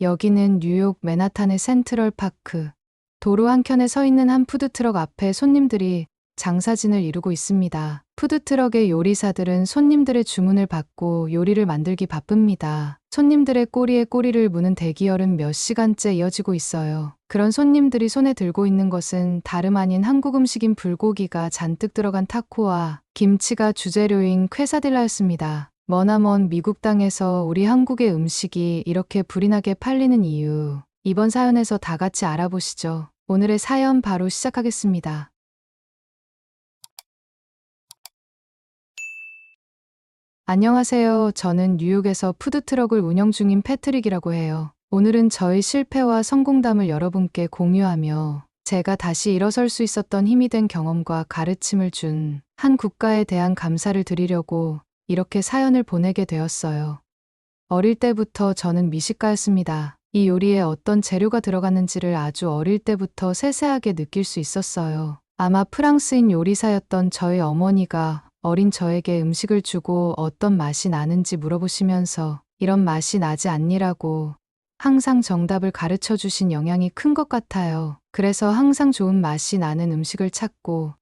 여기는 뉴욕 맨하탄의 센트럴 파크. 도로 한켠에 서 있는 한 푸드트럭 앞에 손님들이 장사진을 이루고 있습니다. 푸드트럭의 요리사들은 손님들의 주문을 받고 요리를 만들기 바쁩니다. 손님들의 꼬리에 꼬리를 무는 대기열은 몇 시간째 이어지고 있어요. 그런 손님들이 손에 들고 있는 것은 다름 아닌 한국 음식인 불고기가 잔뜩 들어간 타코와 김치가 주재료인 퀘사딜라였습니다. 머나먼 미국 땅에서 우리 한국의 음식이 이렇게 불이 나게 팔리는 이유, 이번 사연에서 다 같이 알아보시죠. 오늘의 사연 바로 시작하겠습니다. 안녕하세요. 저는 뉴욕에서 푸드트럭을 운영 중인 패트릭이라고 해요. 오늘은 저의 실패와 성공담을 여러분께 공유하며 제가 다시 일어설 수 있었던 힘이 된 경험과 가르침을 준 한 국가에 대한 감사를 드리려고 이렇게 사연을 보내게 되었어요. 어릴 때부터 저는 미식가였습니다. 이 요리에 어떤 재료가 들어갔는지를 아주 어릴 때부터 세세하게 느낄 수 있었어요. 아마 프랑스인 요리사였던 저희 어머니가 어린 저에게 음식을 주고 어떤 맛이 나는지 물어보시면서 이런 맛이 나지 않니라고 항상 정답을 가르쳐 주신 영향이 큰 것 같아요. 그래서 항상 좋은 맛이 나는 음식을 찾고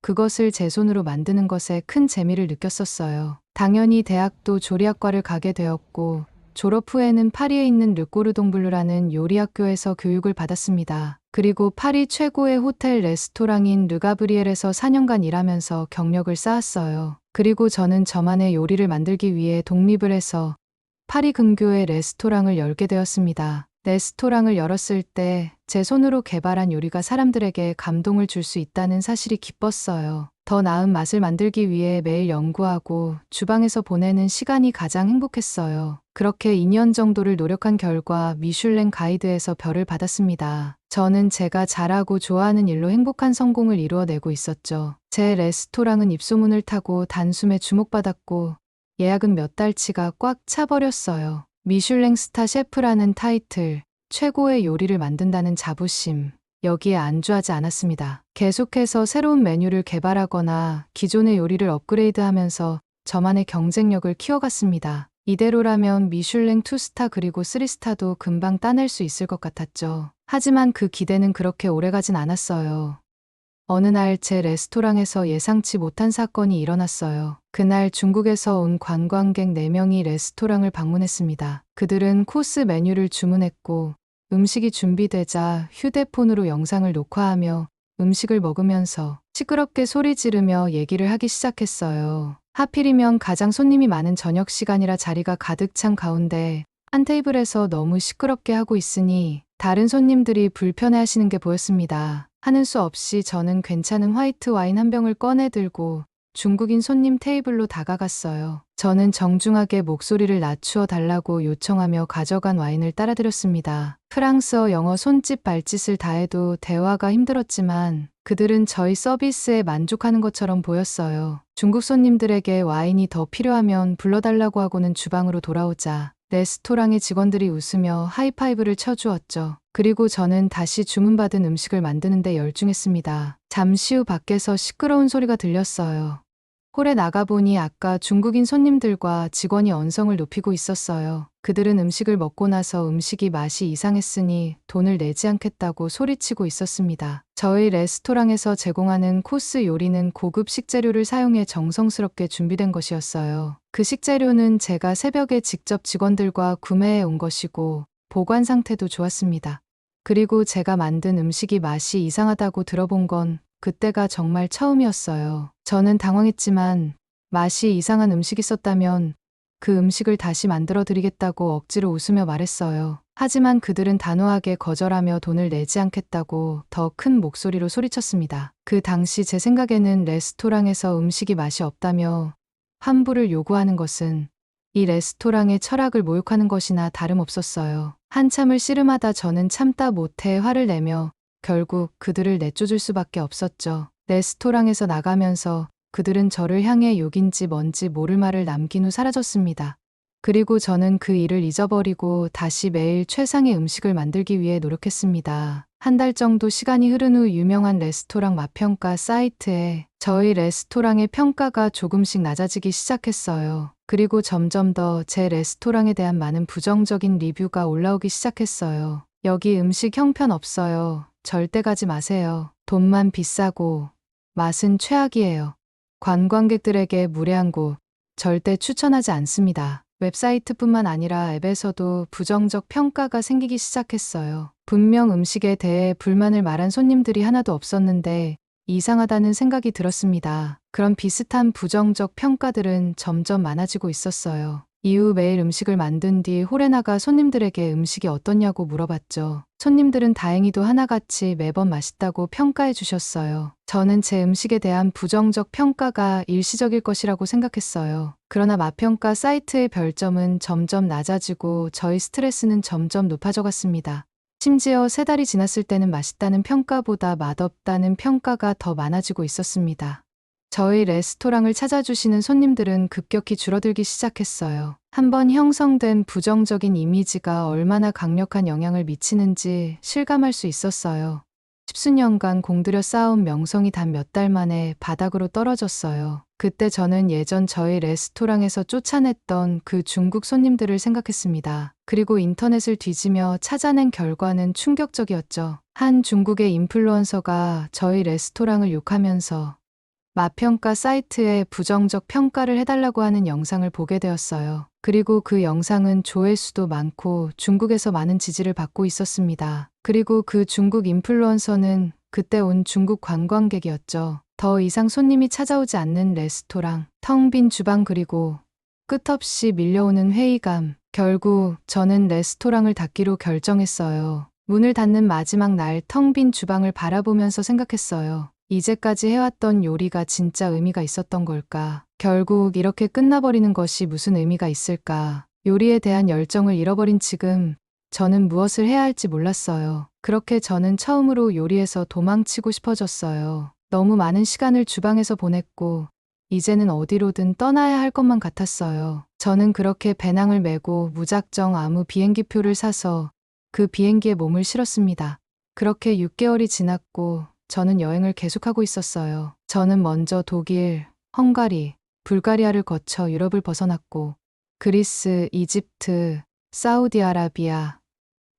그것을 제 손으로 만드는 것에 큰 재미를 느꼈었어요. 당연히 대학도 조리학과를 가게 되었고 졸업 후에는 파리에 있는 르꼬르동블루라는 요리학교에서 교육을 받았습니다. 그리고 파리 최고의 호텔 레스토랑인 르가브리엘에서 4년간 일하면서 경력을 쌓았어요. 그리고 저는 저만의 요리를 만들기 위해 독립을 해서 파리 근교의 레스토랑을 열게 되었습니다. 레스토랑을 열었을 때 제 손으로 개발한 요리가 사람들에게 감동을 줄 수 있다는 사실이 기뻤어요. 더 나은 맛을 만들기 위해 매일 연구하고 주방에서 보내는 시간이 가장 행복했어요. 그렇게 2년 정도를 노력한 결과 미슐랭 가이드에서 별을 받았습니다. 저는 제가 잘하고 좋아하는 일로 행복한 성공을 이루어내고 있었죠. 제 레스토랑은 입소문을 타고 단숨에 주목받았고 예약은 몇 달치가 꽉 차버렸어요. 미슐랭 스타 셰프라는 타이틀, 최고의 요리를 만든다는 자부심, 여기에 안주하지 않았습니다. 계속해서 새로운 메뉴를 개발하거나 기존의 요리를 업그레이드하면서 저만의 경쟁력을 키워갔습니다. 이대로라면 미슐랭 2스타 그리고 3스타도 금방 따낼 수 있을 것 같았죠. 하지만 그 기대는 그렇게 오래가진 않았어요. 어느 날 제 레스토랑에서 예상치 못한 사건이 일어났어요. 그날 중국에서 온 관광객 4명이 레스토랑을 방문했습니다. 그들은 코스 메뉴를 주문했고 음식이 준비되자 휴대폰으로 영상을 녹화하며 음식을 먹으면서 시끄럽게 소리 지르며 얘기를 하기 시작했어요. 하필이면 가장 손님이 많은 저녁 시간이라 자리가 가득 찬 가운데 한 테이블에서 너무 시끄럽게 하고 있으니 다른 손님들이 불편해하시는 게 보였습니다. 하는 수 없이 저는 괜찮은 화이트 와인 한 병을 꺼내 들고 중국인 손님 테이블로 다가갔어요. 저는 정중하게 목소리를 낮추어 달라고 요청하며 가져간 와인을 따라드렸습니다. 프랑스어, 영어 손짓 발짓을 다해도 대화가 힘들었지만 그들은 저희 서비스에 만족하는 것처럼 보였어요. 중국 손님들에게 와인이 더 필요하면 불러달라고 하고는 주방으로 돌아오자 레스토랑의 직원들이 웃으며 하이파이브를 쳐주었죠. 그리고 저는 다시 주문받은 음식을 만드는데 열중했습니다. 잠시 후 밖에서 시끄러운 소리가 들렸어요. 홀에 나가보니 아까 중국인 손님들과 직원이 언성을 높이고 있었어요. 그들은 음식을 먹고 나서 음식이 맛이 이상했으니 돈을 내지 않겠다고 소리치고 있었습니다. 저희 레스토랑에서 제공하는 코스 요리는 고급 식재료를 사용해 정성스럽게 준비된 것이었어요. 그 식재료는 제가 새벽에 직접 직원들과 구매해 온 것이고 보관 상태도 좋았습니다. 그리고 제가 만든 음식이 맛이 이상하다고 들어본 건 그때가 정말 처음이었어요. 저는 당황했지만 맛이 이상한 음식이 있었다면 그 음식을 다시 만들어 드리겠다고 억지로 웃으며 말했어요. 하지만 그들은 단호하게 거절하며 돈을 내지 않겠다고 더 큰 목소리로 소리쳤습니다. 그 당시 제 생각에는 레스토랑에서 음식이 맛이 없다며 환불을 요구하는 것은 이 레스토랑의 철학을 모욕하는 것이나 다름없었어요. 한참을 씨름하다 저는 참다 못해 화를 내며 결국 그들을 내쫓을 수밖에 없었죠. 레스토랑에서 나가면서 그들은 저를 향해 욕인지 뭔지 모를 말을 남긴 후 사라졌습니다. 그리고 저는 그 일을 잊어버리고 다시 매일 최상의 음식을 만들기 위해 노력했습니다. 한 달 정도 시간이 흐른 후 유명한 레스토랑 맛평가 사이트에 저희 레스토랑의 평가가 조금씩 낮아지기 시작했어요. 그리고 점점 더 제 레스토랑에 대한 많은 부정적인 리뷰가 올라오기 시작했어요. 여기 음식 형편없어요. 절대 가지 마세요. 돈만 비싸고 맛은 최악이에요. 관광객들에게 무례한 곳 절대 추천하지 않습니다. 웹사이트뿐만 아니라 앱에서도 부정적 평가가 생기기 시작했어요. 분명 음식에 대해 불만을 말한 손님들이 하나도 없었는데 이상하다는 생각이 들었습니다. 그런 비슷한 부정적 평가들은 점점 많아지고 있었어요. 이후 매일 음식을 만든 뒤 홀에 나가 손님들에게 음식이 어떻냐고 물어봤죠. 손님들은 다행히도 하나같이 매번 맛있다고 평가해 주셨어요. 저는 제 음식에 대한 부정적 평가가 일시적일 것이라고 생각했어요. 그러나 맛평가 사이트의 별점은 점점 낮아지고 저희 스트레스는 점점 높아져 갔습니다. 심지어 3달이 지났을 때는 맛있다는 평가보다 맛없다는 평가가 더 많아지고 있었습니다. 저희 레스토랑을 찾아주시는 손님들은 급격히 줄어들기 시작했어요. 한번 형성된 부정적인 이미지가 얼마나 강력한 영향을 미치는지 실감할 수 있었어요. 십수년간 공들여 쌓아온 명성이 단 몇 달 만에 바닥으로 떨어졌어요. 그때 저는 예전 저희 레스토랑에서 쫓아냈던 그 중국 손님들을 생각했습니다. 그리고 인터넷을 뒤지며 찾아낸 결과는 충격적이었죠. 한 중국의 인플루언서가 저희 레스토랑을 욕하면서 맛평가 사이트에 부정적 평가를 해달라고 하는 영상을 보게 되었어요. 그리고 그 영상은 조회수도 많고 중국에서 많은 지지를 받고 있었습니다. 그리고 그 중국 인플루언서는 그때 온 중국 관광객이었죠. 더 이상 손님이 찾아오지 않는 레스토랑, 텅 빈 주방 그리고 끝없이 밀려오는 회의감. 결국 저는 레스토랑을 닫기로 결정했어요. 문을 닫는 마지막 날 텅 빈 주방을 바라보면서 생각했어요. 이제까지 해왔던 요리가 진짜 의미가 있었던 걸까? 결국 이렇게 끝나버리는 것이 무슨 의미가 있을까? 요리에 대한 열정을 잃어버린 지금 저는 무엇을 해야 할지 몰랐어요. 그렇게 저는 처음으로 요리에서 도망치고 싶어졌어요. 너무 많은 시간을 주방에서 보냈고 이제는 어디로든 떠나야 할 것만 같았어요. 저는 그렇게 배낭을 메고 무작정 아무 비행기표를 사서 그 비행기에 몸을 실었습니다. 그렇게 6개월이 지났고 저는 여행을 계속하고 있었어요. 저는 먼저 독일, 헝가리, 불가리아를 거쳐 유럽을 벗어났고 그리스, 이집트, 사우디아라비아,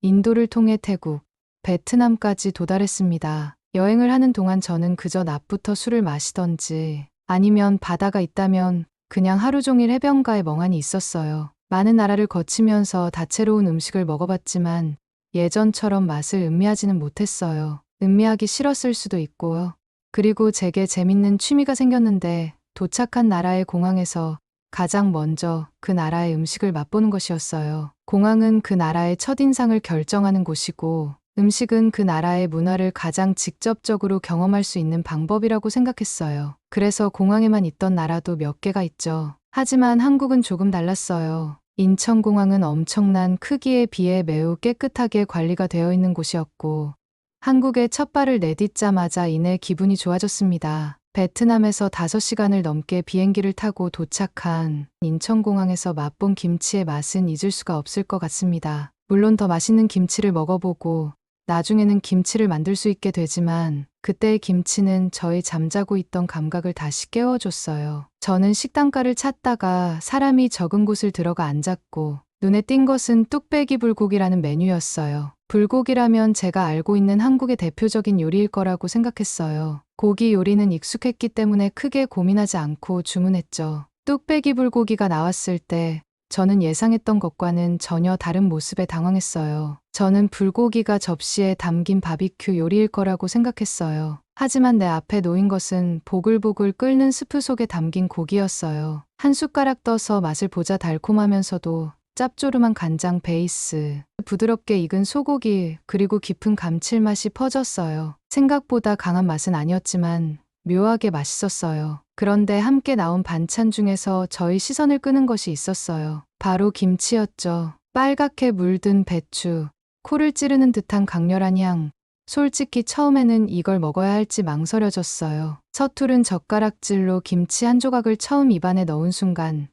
인도를 통해 태국, 베트남까지 도달했습니다. 여행을 하는 동안 저는 그저 낮부터 술을 마시던지 아니면 바다가 있다면 그냥 하루 종일 해변가에 멍하니 있었어요. 많은 나라를 거치면서 다채로운 음식을 먹어봤지만 예전처럼 맛을 음미하지는 못했어요. 음미하기 싫었을 수도 있고요. 그리고 제게 재밌는 취미가 생겼는데 도착한 나라의 공항에서 가장 먼저 그 나라의 음식을 맛보는 것이었어요. 공항은 그 나라의 첫인상을 결정하는 곳이고 음식은 그 나라의 문화를 가장 직접적으로 경험할 수 있는 방법이라고 생각했어요. 그래서 공항에만 있던 나라도 몇 개가 있죠. 하지만 한국은 조금 달랐어요. 인천공항은 엄청난 크기에 비해 매우 깨끗하게 관리가 되어 있는 곳이었고 한국에 첫 발을 내딛자마자 이내 기분이 좋아졌습니다. 베트남에서 5시간을 넘게 비행기를 타고 도착한 인천공항에서 맛본 김치의 맛은 잊을 수가 없을 것 같습니다. 물론 더 맛있는 김치를 먹어보고 나중에는 김치를 만들 수 있게 되지만 그때의 김치는 저의 잠자고 있던 감각을 다시 깨워줬어요. 저는 식당가를 찾다가 사람이 적은 곳을 들어가 앉았고 눈에 띈 것은 뚝배기 불고기라는 메뉴였어요. 불고기라면 제가 알고 있는 한국의 대표적인 요리일 거라고 생각했어요. 고기 요리는 익숙했기 때문에 크게 고민하지 않고 주문했죠. 뚝배기 불고기가 나왔을 때 저는 예상했던 것과는 전혀 다른 모습에 당황했어요. 저는 불고기가 접시에 담긴 바비큐 요리일 거라고 생각했어요. 하지만 내 앞에 놓인 것은 보글보글 끓는 스프 속에 담긴 고기였어요. 한 숟가락 떠서 맛을 보자 달콤하면서도 짭조름한 간장 베이스, 부드럽게 익은 소고기, 그리고 깊은 감칠맛이 퍼졌어요. 생각보다 강한 맛은 아니었지만 묘하게 맛있었어요. 그런데 함께 나온 반찬 중에서 저희 시선을 끄는 것이 있었어요. 바로 김치였죠. 빨갛게 물든 배추, 코를 찌르는 듯한 강렬한 향. 솔직히 처음에는 이걸 먹어야 할지 망설여졌어요. 서투른 젓가락질로 김치 한 조각을 처음 입안에 넣은 순간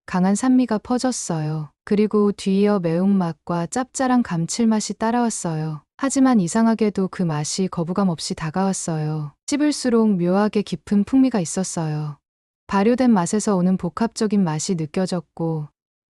강한 산미가 퍼졌어요. 그리고 뒤이어 매운맛과 짭짤한 감칠맛이 따라왔어요. 하지만 이상하게도 그 맛이 거부감 없이 다가왔어요. 씹을수록 묘하게 깊은 풍미가 있었어요. 발효된 맛에서 오는 복합적인 맛이 느껴졌고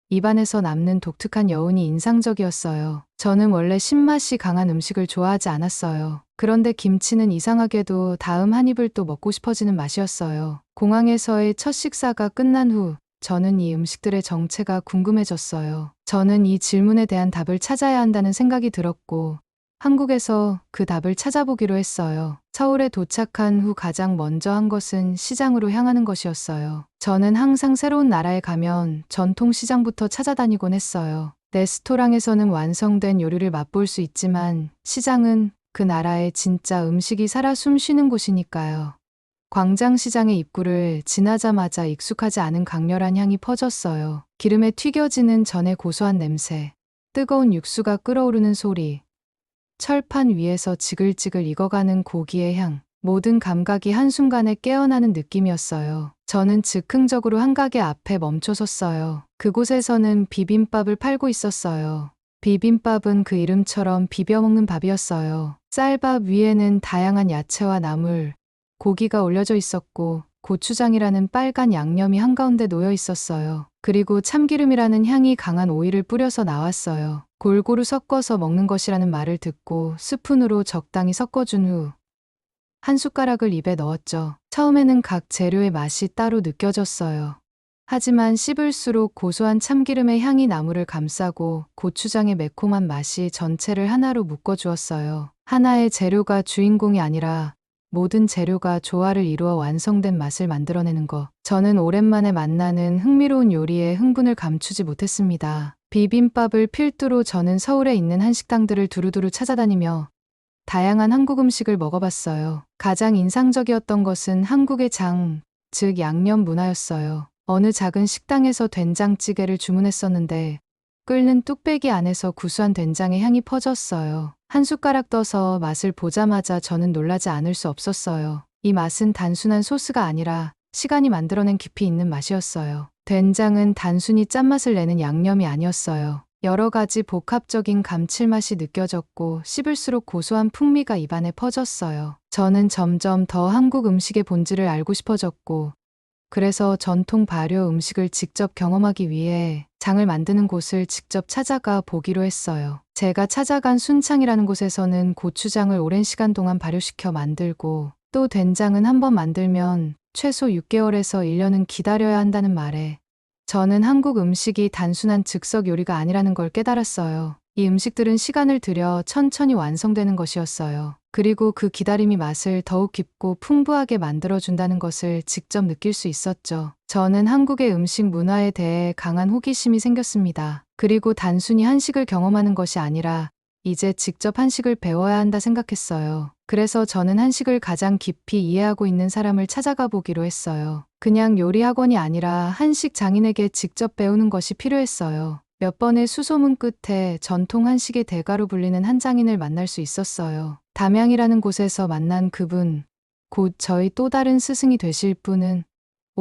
입안에서 남는 독특한 여운이 인상적이었어요. 저는 원래 신맛이 강한 음식을 좋아하지 않았어요. 그런데 김치는 이상하게도 다음 한 입을 또 먹고 싶어지는 맛이었어요. 공항에서의 첫 식사가 끝난 후 저는 이 음식들의 정체가 궁금해졌어요. 저는 이 질문에 대한 답을 찾아야 한다는 생각이 들었고 한국에서 그 답을 찾아보기로 했어요. 서울에 도착한 후 가장 먼저 한 것은 시장으로 향하는 것이었어요. 저는 항상 새로운 나라에 가면 전통 시장부터 찾아다니곤 했어요. 레스토랑에서는 완성된 요리를 맛볼 수 있지만 시장은 그 나라의 진짜 음식이 살아 숨쉬는 곳이니까요. 광장시장의 입구를 지나자마자 익숙하지 않은 강렬한 향이 퍼졌어요. 기름에 튀겨지는 전의 고소한 냄새, 뜨거운 육수가 끓어오르는 소리, 철판 위에서 지글지글 익어가는 고기의 향, 모든 감각이 한순간에 깨어나는 느낌이었어요. 저는 즉흥적으로 한 가게 앞에 멈춰섰어요. 그곳에서는 비빔밥을 팔고 있었어요. 비빔밥은 그 이름처럼 비벼먹는 밥이었어요. 쌀밥 위에는 다양한 야채와 나물, 고기가 올려져 있었고 고추장이라는 빨간 양념이 한가운데 놓여 있었어요. 그리고 참기름이라는 향이 강한 오일을 뿌려서 나왔어요. 골고루 섞어서 먹는 것이라는 말을 듣고 스푼으로 적당히 섞어준 후 한 숟가락을 입에 넣었죠. 처음에는 각 재료의 맛이 따로 느껴졌어요. 하지만 씹을수록 고소한 참기름의 향이 나물을 감싸고 고추장의 매콤한 맛이 전체를 하나로 묶어주었어요. 하나의 재료가 주인공이 아니라 모든 재료가 조화를 이루어 완성된 맛을 만들어내는 것. 저는 오랜만에 만나는 흥미로운 요리에 흥분을 감추지 못했습니다. 비빔밥을 필두로 저는 서울에 있는 한식당들을 두루두루 찾아다니며 다양한 한국 음식을 먹어봤어요. 가장 인상적이었던 것은 한국의 장, 즉 양념 문화였어요. 어느 작은 식당에서 된장찌개를 주문했었는데 끓는 뚝배기 안에서 구수한 된장의 향이 퍼졌어요. 한 숟가락 떠서 맛을 보자마자 저는 놀라지 않을 수 없었어요. 이 맛은 단순한 소스가 아니라 시간이 만들어낸 깊이 있는 맛이었어요. 된장은 단순히 짠맛을 내는 양념이 아니었어요. 여러 가지 복합적인 감칠맛이 느껴졌고 씹을수록 고소한 풍미가 입안에 퍼졌어요. 저는 점점 더 한국 음식의 본질을 알고 싶어졌고 그래서 전통 발효 음식을 직접 경험하기 위해 장을 만드는 곳을 직접 찾아가 보기로 했어요. 제가 찾아간 순창이라는 곳에서는 고추장을 오랜 시간 동안 발효시켜 만들고 또 된장은 한번 만들면 최소 6개월에서 1년은 기다려야 한다는 말에 저는 한국 음식이 단순한 즉석 요리가 아니라는 걸 깨달았어요. 이 음식들은 시간을 들여 천천히 완성되는 것이었어요. 그리고 그 기다림이 맛을 더욱 깊고 풍부하게 만들어준다는 것을 직접 느낄 수 있었죠. 저는 한국의 음식 문화에 대해 강한 호기심이 생겼습니다. 그리고 단순히 한식을 경험하는 것이 아니라 이제 직접 한식을 배워야 한다 생각했어요. 그래서 저는 한식을 가장 깊이 이해하고 있는 사람을 찾아가 보기로 했어요. 그냥 요리 학원이 아니라 한식 장인에게 직접 배우는 것이 필요했어요. 몇 번의 수소문 끝에 전통 한식의 대가로 불리는 한 장인을 만날 수 있었어요. 담양이라는 곳에서 만난 그분, 곧 저희 또 다른 스승이 되실 분은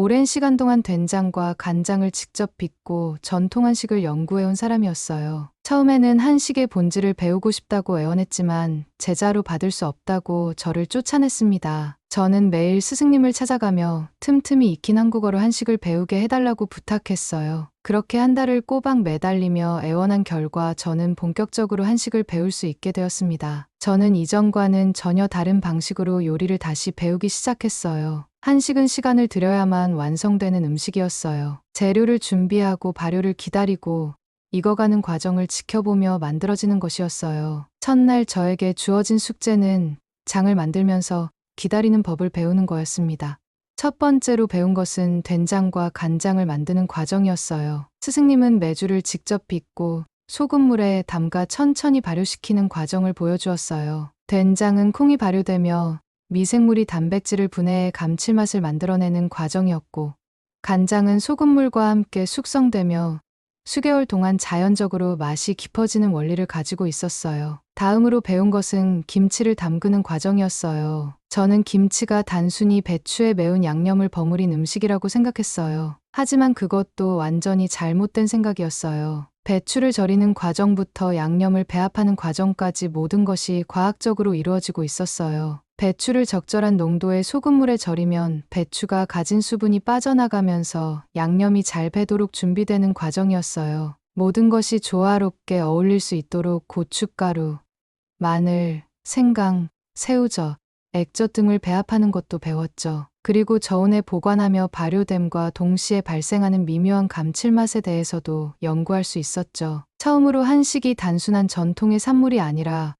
오랜 시간 동안 된장과 간장을 직접 빚고 전통 한식을 연구해온 사람이었어요. 처음에는 한식의 본질을 배우고 싶다고 애원했지만 제자로 받을 수 없다고 저를 쫓아냈습니다. 저는 매일 스승님을 찾아가며 틈틈이 익힌 한국어로 한식을 배우게 해달라고 부탁했어요. 그렇게 한 달을 꼬박 매달리며 애원한 결과 저는 본격적으로 한식을 배울 수 있게 되었습니다. 저는 이전과는 전혀 다른 방식으로 요리를 다시 배우기 시작했어요. 한식은 시간을 들여야만 완성되는 음식이었어요. 재료를 준비하고 발효를 기다리고 익어가는 과정을 지켜보며 만들어지는 것이었어요. 첫날 저에게 주어진 숙제는 장을 만들면서 기다리는 법을 배우는 거였습니다. 첫 번째로 배운 것은 된장과 간장을 만드는 과정이었어요. 스승님은 메주를 직접 빚고 소금물에 담가 천천히 발효시키는 과정을 보여주었어요. 된장은 콩이 발효되며 미생물이 단백질을 분해해 감칠맛을 만들어내는 과정이었고, 간장은 소금물과 함께 숙성되며 수개월 동안 자연적으로 맛이 깊어지는 원리를 가지고 있었어요. 다음으로 배운 것은 김치를 담그는 과정이었어요. 저는 김치가 단순히 배추에 매운 양념을 버무린 음식이라고 생각했어요. 하지만 그것도 완전히 잘못된 생각이었어요. 배추를 절이는 과정부터 양념을 배합하는 과정까지 모든 것이 과학적으로 이루어지고 있었어요. 배추를 적절한 농도의 소금물에 절이면 배추가 가진 수분이 빠져나가면서 양념이 잘 배도록 준비되는 과정이었어요. 모든 것이 조화롭게 어울릴 수 있도록 고춧가루, 마늘, 생강, 새우젓, 액젓 등을 배합하는 것도 배웠죠. 그리고 저온에 보관하며 발효됨과 동시에 발생하는 미묘한 감칠맛에 대해서도 연구할 수 있었죠. 처음으로 한식이 단순한 전통의 산물이 아니라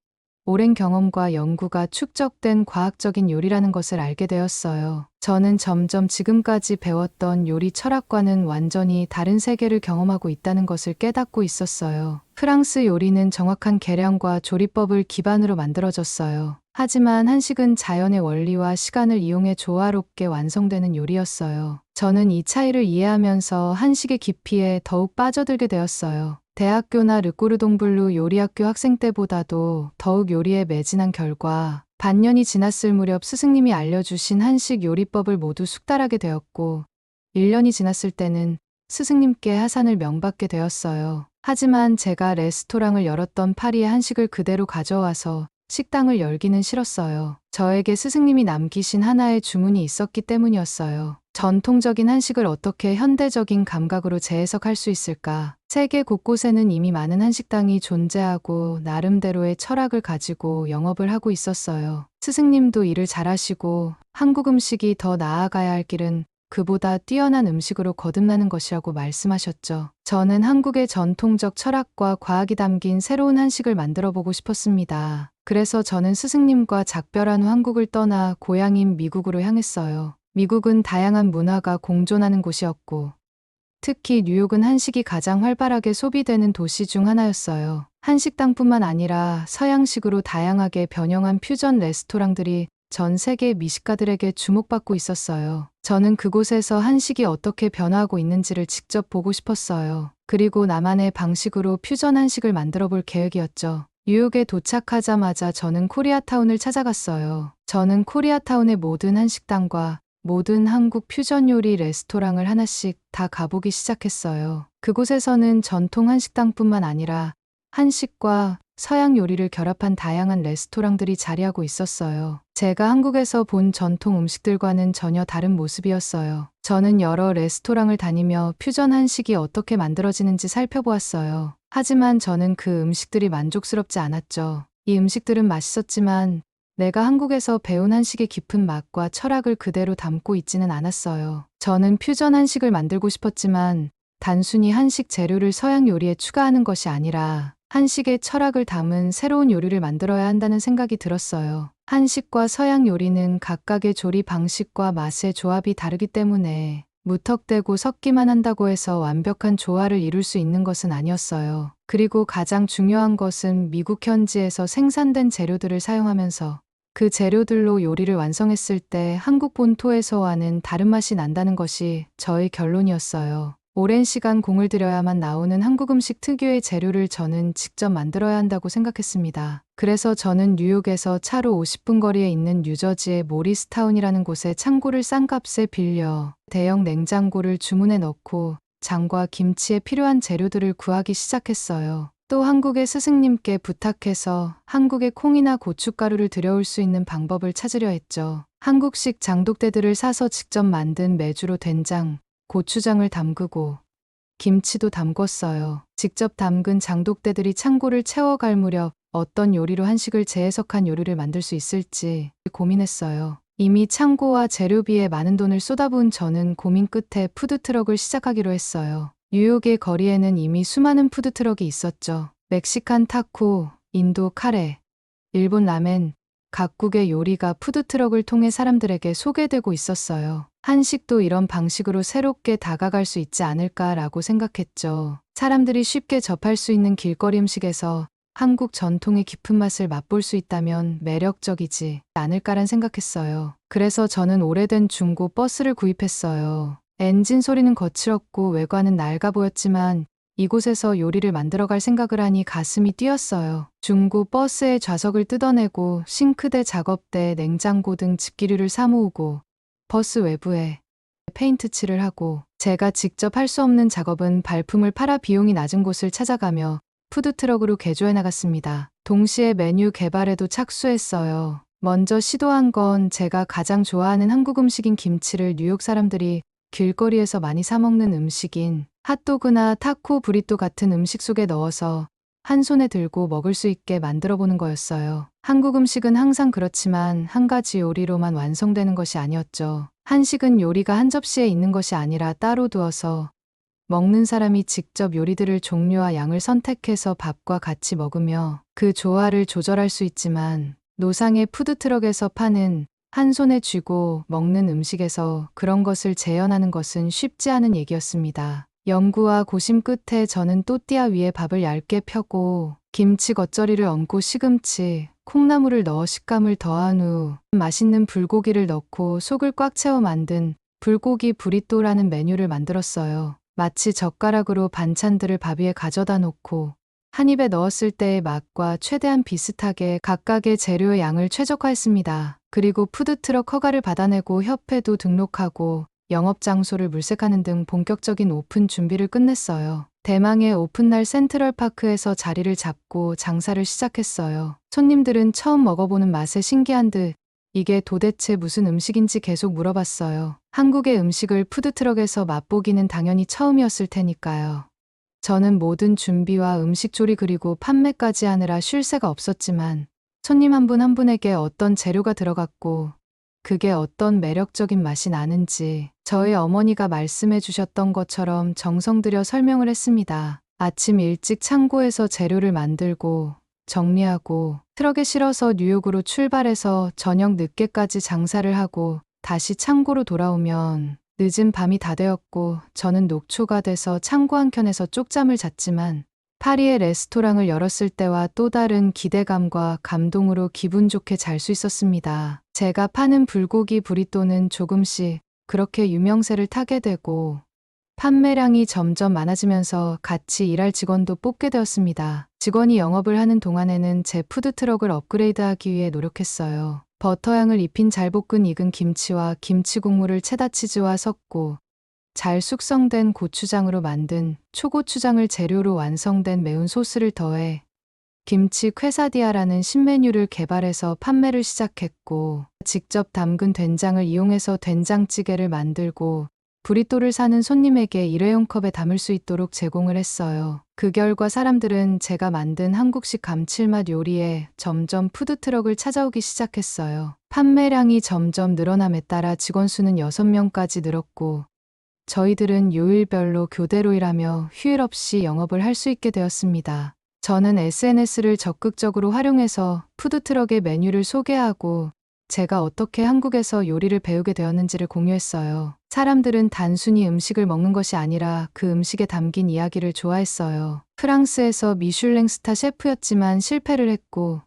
오랜 경험과 연구가 축적된 과학적인 요리라는 것을 알게 되었어요. 저는 점점 지금까지 배웠던 요리 철학과는 완전히 다른 세계를 경험하고 있다는 것을 깨닫고 있었어요. 프랑스 요리는 정확한 계량과 조리법을 기반으로 만들어졌어요. 하지만 한식은 자연의 원리와 시간을 이용해 조화롭게 완성되는 요리였어요. 저는 이 차이를 이해하면서 한식의 깊이에 더욱 빠져들게 되었어요. 대학교나 르꼬르동블루 요리학교 학생 때보다도 더욱 요리에 매진한 결과 반년이 지났을 무렵 스승님이 알려주신 한식 요리법을 모두 숙달하게 되었고 1년이 지났을 때는 스승님께 하산을 명받게 되었어요. 하지만 제가 레스토랑을 열었던 파리의 한식을 그대로 가져와서 식당을 열기는 싫었어요. 저에게 스승님이 남기신 하나의 주문이 있었기 때문이었어요. 전통적인 한식을 어떻게 현대적인 감각으로 재해석할 수 있을까? 세계 곳곳에는 이미 많은 한식당이 존재하고 나름대로의 철학을 가지고 영업을 하고 있었어요. 스승님도 일을 잘하시고 한국 음식이 더 나아가야 할 길은 그보다 뛰어난 음식으로 거듭나는 것이라고 말씀하셨죠. 저는 한국의 전통적 철학과 과학이 담긴 새로운 한식을 만들어 보고 싶었습니다. 그래서 저는 스승님과 작별한 후 한국을 떠나 고향인 미국으로 향했어요. 미국은 다양한 문화가 공존하는 곳이었고 특히 뉴욕은 한식이 가장 활발하게 소비되는 도시 중 하나였어요. 한식당뿐만 아니라 서양식으로 다양하게 변형한 퓨전 레스토랑들이 전 세계 미식가들에게 주목받고 있었어요. 저는 그곳에서 한식이 어떻게 변화하고 있는지를 직접 보고 싶었어요. 그리고 나만의 방식으로 퓨전 한식을 만들어 볼 계획이었죠. 뉴욕에 도착하자마자 저는 코리아타운을 찾아갔어요. 저는 코리아타운의 모든 한식당과 모든 한국 퓨전 요리 레스토랑을 하나씩 다 가보기 시작했어요. 그곳에서는 전통 한식당뿐만 아니라 한식과 서양 요리를 결합한 다양한 레스토랑들이 자리하고 있었어요. 제가 한국에서 본 전통 음식들과는 전혀 다른 모습이었어요. 저는 여러 레스토랑을 다니며 퓨전 한식이 어떻게 만들어지는지 살펴보았어요. 하지만 저는 그 음식들이 만족스럽지 않았죠. 이 음식들은 맛있었지만 내가 한국에서 배운 한식의 깊은 맛과 철학을 그대로 담고 있지는 않았어요. 저는 퓨전 한식을 만들고 싶었지만 단순히 한식 재료를 서양 요리에 추가하는 것이 아니라 한식의 철학을 담은 새로운 요리를 만들어야 한다는 생각이 들었어요. 한식과 서양 요리는 각각의 조리 방식과 맛의 조합이 다르기 때문에 무턱대고 섞기만 한다고 해서 완벽한 조화를 이룰 수 있는 것은 아니었어요. 그리고 가장 중요한 것은 미국 현지에서 생산된 재료들을 사용하면서 그 재료들로 요리를 완성했을 때 한국 본토에서와는 다른 맛이 난다는 것이 저의 결론이었어요. 오랜 시간 공을 들여야만 나오는 한국 음식 특유의 재료를 저는 직접 만들어야 한다고 생각했습니다. 그래서 저는 뉴욕에서 차로 50분 거리에 있는 뉴저지의 모리스타운이라는 곳에 창고를 싼 값에 빌려 대형 냉장고를 주문해 넣고 장과 김치에 필요한 재료들을 구하기 시작했어요. 또 한국의 스승님께 부탁해서 한국의 콩이나 고춧가루를 들여올 수 있는 방법을 찾으려 했죠. 한국식 장독대들을 사서 직접 만든 메주로 된장, 고추장을 담그고 김치도 담궜어요. 직접 담근 장독대들이 창고를 채워갈 무렵 어떤 요리로 한식을 재해석한 요리를 만들 수 있을지 고민했어요. 이미 창고와 재료비에 많은 돈을 쏟아부은 저는 고민 끝에 푸드트럭을 시작하기로 했어요. 뉴욕의 거리에는 이미 수많은 푸드트럭이 있었죠. 멕시칸 타코, 인도 카레, 일본 라멘, 각국의 요리가 푸드트럭을 통해 사람들에게 소개되고 있었어요. 한식도 이런 방식으로 새롭게 다가갈 수 있지 않을까라고 생각했죠. 사람들이 쉽게 접할 수 있는 길거리 음식에서 한국 전통의 깊은 맛을 맛볼 수 있다면 매력적이지 않을까란 생각했어요. 그래서 저는 오래된 중고 버스를 구입했어요. 엔진 소리는 거칠었고 외관은 낡아 보였지만 이곳에서 요리를 만들어갈 생각을 하니 가슴이 뛰었어요. 중고 버스의 좌석을 뜯어내고 싱크대, 작업대, 냉장고 등 집기류를 사모으고 버스 외부에 페인트 칠을 하고 제가 직접 할 수 없는 작업은 발품을 팔아 비용이 낮은 곳을 찾아가며 푸드트럭으로 개조해 나갔습니다. 동시에 메뉴 개발에도 착수했어요. 먼저 시도한 건 제가 가장 좋아하는 한국 음식인 김치를 뉴욕 사람들이 길거리에서 많이 사 먹는 음식인 핫도그나 타코, 브리또 같은 음식 속에 넣어서 한 손에 들고 먹을 수 있게 만들어 보는 거였어요. 한국 음식은 항상 그렇지만 한 가지 요리로만 완성되는 것이 아니었죠. 한식은 요리가 한 접시에 있는 것이 아니라 따로 두어서 먹는 사람이 직접 요리들을 종류와 양을 선택해서 밥과 같이 먹으며 그 조화를 조절할 수 있지만 노상의 푸드트럭에서 파는 한 손에 쥐고 먹는 음식에서 그런 것을 재현하는 것은 쉽지 않은 얘기였습니다. 연구와 고심 끝에 저는 또띠아 위에 밥을 얇게 펴고 김치 겉절이를 얹고 시금치, 콩나물을 넣어 식감을 더한 후 맛있는 불고기를 넣고 속을 꽉 채워 만든 불고기 브리또라는 메뉴를 만들었어요. 마치 젓가락으로 반찬들을 밥 위에 가져다 놓고 한 입에 넣었을 때의 맛과 최대한 비슷하게 각각의 재료의 양을 최적화했습니다. 그리고 푸드트럭 허가를 받아내고 협회도 등록하고 영업장소를 물색하는 등 본격적인 오픈 준비를 끝냈어요. 대망의 오픈날 센트럴파크에서 자리를 잡고 장사를 시작했어요. 손님들은 처음 먹어보는 맛에 신기한 듯 이게 도대체 무슨 음식인지 계속 물어봤어요. 한국의 음식을 푸드트럭에서 맛보기는 당연히 처음이었을 테니까요. 저는 모든 준비와 음식 조리 그리고 판매까지 하느라 쉴 새가 없었지만 손님 한 분 한 분에게 어떤 재료가 들어갔고 그게 어떤 매력적인 맛이 나는지 저희 어머니가 말씀해 주셨던 것처럼 정성 들여 설명을 했습니다. 아침 일찍 창고에서 재료를 만들고 정리하고 트럭에 실어서 뉴욕으로 출발해서 저녁 늦게까지 장사를 하고 다시 창고로 돌아오면 늦은 밤이 다 되었고 저는 녹초가 돼서 창고 한켠에서 쪽잠을 잤지만 파리의 레스토랑을 열었을 때와 또 다른 기대감과 감동으로 기분 좋게 잘 수 있었습니다. 제가 파는 불고기 브리또는 조금씩 그렇게 유명세를 타게 되고 판매량이 점점 많아지면서 같이 일할 직원도 뽑게 되었습니다. 직원이 영업을 하는 동안에는 제 푸드트럭을 업그레이드하기 위해 노력했어요. 버터향을 입힌 잘 볶은 익은 김치와 김치 국물을 체다치즈와 섞고 잘 숙성된 고추장으로 만든 초고추장을 재료로 완성된 매운 소스를 더해 김치 퀘사디아라는 신메뉴를 개발해서 판매를 시작했고 직접 담근 된장을 이용해서 된장찌개를 만들고 브리또를 사는 손님에게 일회용 컵에 담을 수 있도록 제공을 했어요. 그 결과 사람들은 제가 만든 한국식 감칠맛 요리에 점점 푸드트럭을 찾아오기 시작했어요. 판매량이 점점 늘어남에 따라 직원 수는 6명까지 늘었고 저희들은 요일별로 교대로 일하며 휴일 없이 영업을 할 수 있게 되었습니다. 저는 SNS를 적극적으로 활용해서 푸드트럭의 메뉴를 소개하고 제가 어떻게 한국에서 요리를 배우게 되었는지를 공유했어요. 사람들은 단순히 음식을 먹는 것이 아니라 그 음식에 담긴 이야기를 좋아했어요. 프랑스에서 미슐랭 스타 셰프였지만 실패를 했고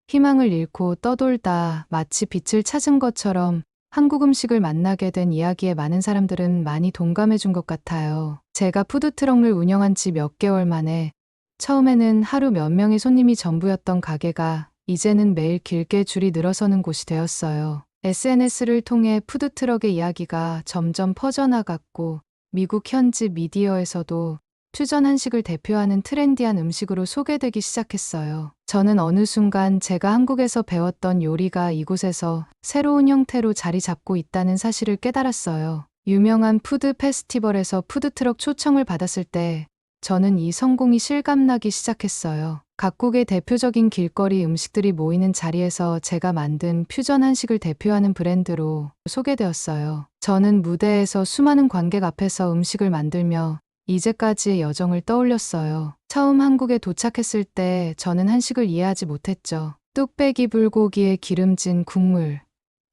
희망을 잃고 떠돌다 마치 빛을 찾은 것처럼 한국 음식을 만나게 된 이야기에 많은 사람들은 많이 동감해 준 것 같아요. 제가 푸드트럭을 운영한 지 몇 개월 만에 처음에는 하루 몇 명의 손님이 전부였던 가게가 이제는 매일 길게 줄이 늘어서는 곳이 되었어요. SNS를 통해 푸드트럭의 이야기가 점점 퍼져나갔고 미국 현지 미디어에서도 퓨전 한식을 대표하는 트렌디한 음식으로 소개되기 시작했어요. 저는 어느 순간 제가 한국에서 배웠던 요리가 이곳에서 새로운 형태로 자리 잡고 있다는 사실을 깨달았어요. 유명한 푸드 페스티벌에서 푸드트럭 초청을 받았을 때 저는 이 성공이 실감나기 시작했어요. 각국의 대표적인 길거리 음식들이 모이는 자리에서 제가 만든 퓨전 한식을 대표하는 브랜드로 소개되었어요. 저는 무대에서 수많은 관객 앞에서 음식을 만들며 이제까지의 여정을 떠올렸어요. 처음 한국에 도착했을 때 저는 한식을 이해하지 못했죠. 뚝배기 불고기의 기름진 국물,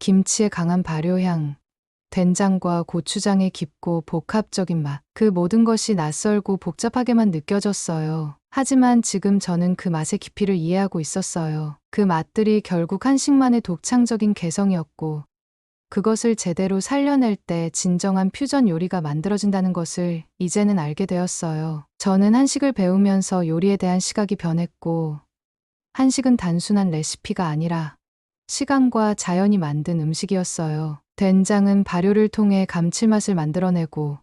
김치의 강한 발효향, 된장과 고추장의 깊고 복합적인 맛. 그 모든 것이 낯설고 복잡하게만 느껴졌어요. 하지만 지금 저는 그 맛의 깊이를 이해하고 있었어요. 그 맛들이 결국 한식만의 독창적인 개성이었고 그것을 제대로 살려낼 때 진정한 퓨전 요리가 만들어진다는 것을 이제는 알게 되었어요. 저는 한식을 배우면서 요리에 대한 시각이 변했고 한식은 단순한 레시피가 아니라 시간과 자연이 만든 음식이었어요. 된장은 발효를 통해 감칠맛을 만들어내고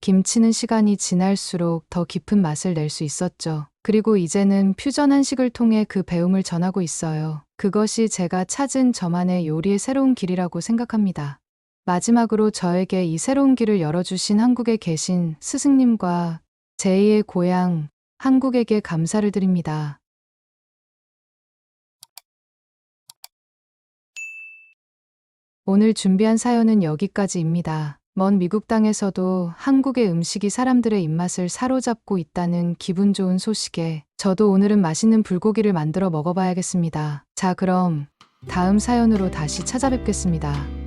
김치는 시간이 지날수록 더 깊은 맛을 낼 수 있었죠. 그리고 이제는 퓨전 한식을 통해 그 배움을 전하고 있어요. 그것이 제가 찾은 저만의 요리의 새로운 길이라고 생각합니다. 마지막으로 저에게 이 새로운 길을 열어주신 한국에 계신 스승님과 제2의 고향 한국에게 감사를 드립니다. 오늘 준비한 사연은 여기까지입니다. 먼 미국 땅에서도 한국의 음식이 사람들의 입맛을 사로잡고 있다는 기분 좋은 소식에 저도 오늘은 맛있는 불고기를 만들어 먹어봐야겠습니다. 자, 그럼 다음 사연으로 다시 찾아뵙겠습니다.